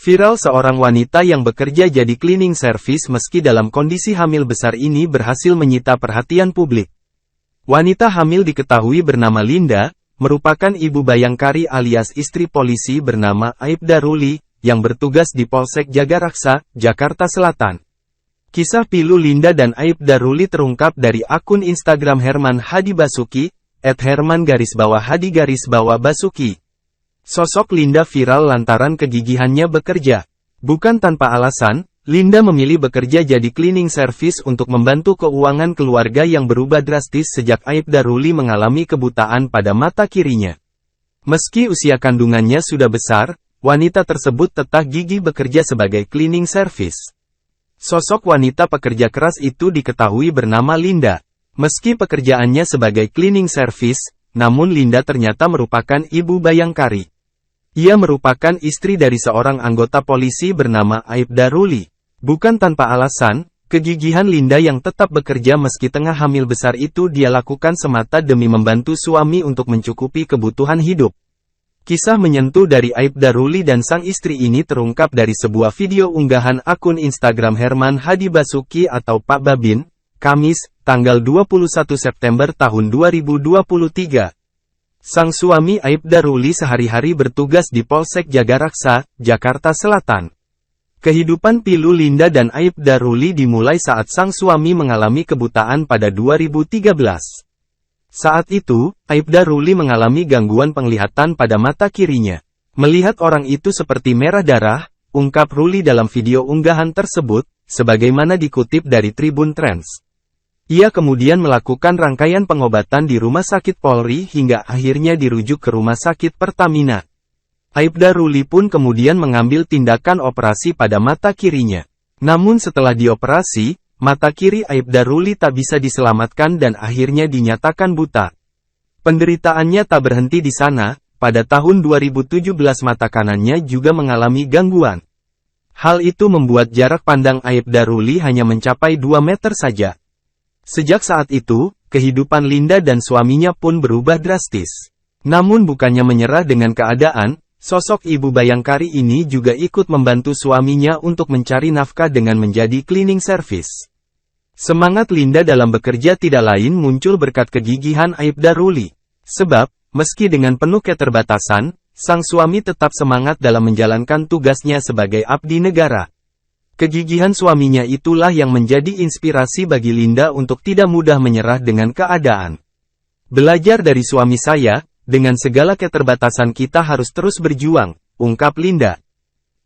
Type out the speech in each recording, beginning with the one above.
Viral seorang wanita yang bekerja jadi cleaning service meski dalam kondisi hamil besar ini berhasil menyita perhatian publik. Wanita hamil diketahui bernama Linda, merupakan ibu Bayangkari alias istri polisi bernama Aibda Ruli, yang bertugas di Polsek Jagaraksa, Jakarta Selatan. Kisah pilu Linda dan Aibda Ruli terungkap dari akun Instagram Herman Hadi Basuki, @herman_hadi_basuki. Sosok Linda viral lantaran kegigihannya bekerja. Bukan tanpa alasan, Linda memilih bekerja jadi cleaning service untuk membantu keuangan keluarga yang berubah drastis sejak Aibda Ruli mengalami kebutaan pada mata kirinya. Meski usia kandungannya sudah besar, wanita tersebut tetap gigih bekerja sebagai cleaning service. Sosok wanita pekerja keras itu diketahui bernama Linda. Meski pekerjaannya sebagai cleaning service, namun Linda ternyata merupakan ibu Bayangkari. Ia merupakan istri dari seorang anggota polisi bernama Aibda Ruli. Bukan tanpa alasan, kegigihan Linda yang tetap bekerja meski tengah hamil besar itu dia lakukan semata demi membantu suami untuk mencukupi kebutuhan hidup. Kisah menyentuh dari Aibda Ruli dan sang istri ini terungkap dari sebuah video unggahan akun Instagram Herman Hadi Basuki atau Pak Babin, Kamis, tanggal 21 September tahun 2023. Sang suami Aibda Ruli sehari-hari bertugas di Polsek Jagaraksa, Jakarta Selatan. Kehidupan pilu Linda dan Aibda Ruli dimulai saat sang suami mengalami kebutaan pada 2013. Saat itu, Aibda Ruli mengalami gangguan penglihatan pada mata kirinya. Melihat orang itu seperti merah darah, ungkap Ruli dalam video unggahan tersebut, sebagaimana dikutip dari Tribun Trends. Ia kemudian melakukan rangkaian pengobatan di Rumah Sakit Polri hingga akhirnya dirujuk ke Rumah Sakit Pertamina. Aibda Ruli pun kemudian mengambil tindakan operasi pada mata kirinya. Namun setelah dioperasi, mata kiri Aibda Ruli tak bisa diselamatkan dan akhirnya dinyatakan buta. Penderitaannya tak berhenti di sana, pada tahun 2017 mata kanannya juga mengalami gangguan. Hal itu membuat jarak pandang Aibda Ruli hanya mencapai 2 meter saja. Sejak saat itu, kehidupan Linda dan suaminya pun berubah drastis. Namun bukannya menyerah dengan keadaan, sosok ibu Bayangkari ini juga ikut membantu suaminya untuk mencari nafkah dengan menjadi cleaning service. Semangat Linda dalam bekerja tidak lain muncul berkat kegigihan Aibda Ruli. Sebab, meski dengan penuh keterbatasan, sang suami tetap semangat dalam menjalankan tugasnya sebagai abdi negara. Kegigihan suaminya itulah yang menjadi inspirasi bagi Linda untuk tidak mudah menyerah dengan keadaan. Belajar dari suami saya, dengan segala keterbatasan kita harus terus berjuang, ungkap Linda.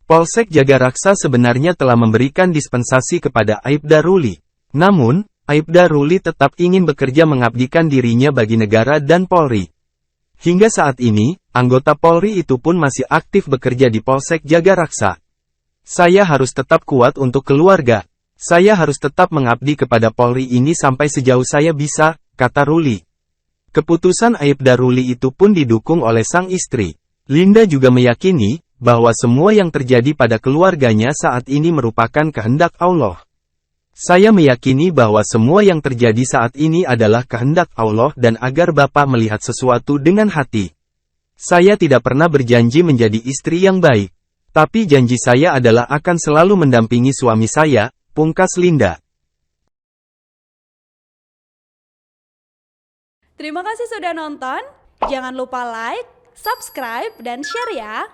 Polsek Jagaraksa sebenarnya telah memberikan dispensasi kepada Aibda Ruli. Namun, Aibda Ruli tetap ingin bekerja mengabdikan dirinya bagi negara dan Polri. Hingga saat ini, anggota Polri itu pun masih aktif bekerja di Polsek Jagaraksa. Saya harus tetap kuat untuk keluarga. Saya harus tetap mengabdi kepada Polri ini sampai sejauh saya bisa, kata Ruli. Keputusan Aibda Ruli itu pun didukung oleh sang istri. Linda juga meyakini bahwa semua yang terjadi pada keluarganya saat ini merupakan kehendak Allah. Saya meyakini bahwa semua yang terjadi saat ini adalah kehendak Allah dan agar Bapak melihat sesuatu dengan hati. Saya tidak pernah berjanji menjadi istri yang baik. Tapi janji saya adalah akan selalu mendampingi suami saya, pungkas Linda. Terima kasih sudah nonton. Jangan lupa like, subscribe, dan share ya.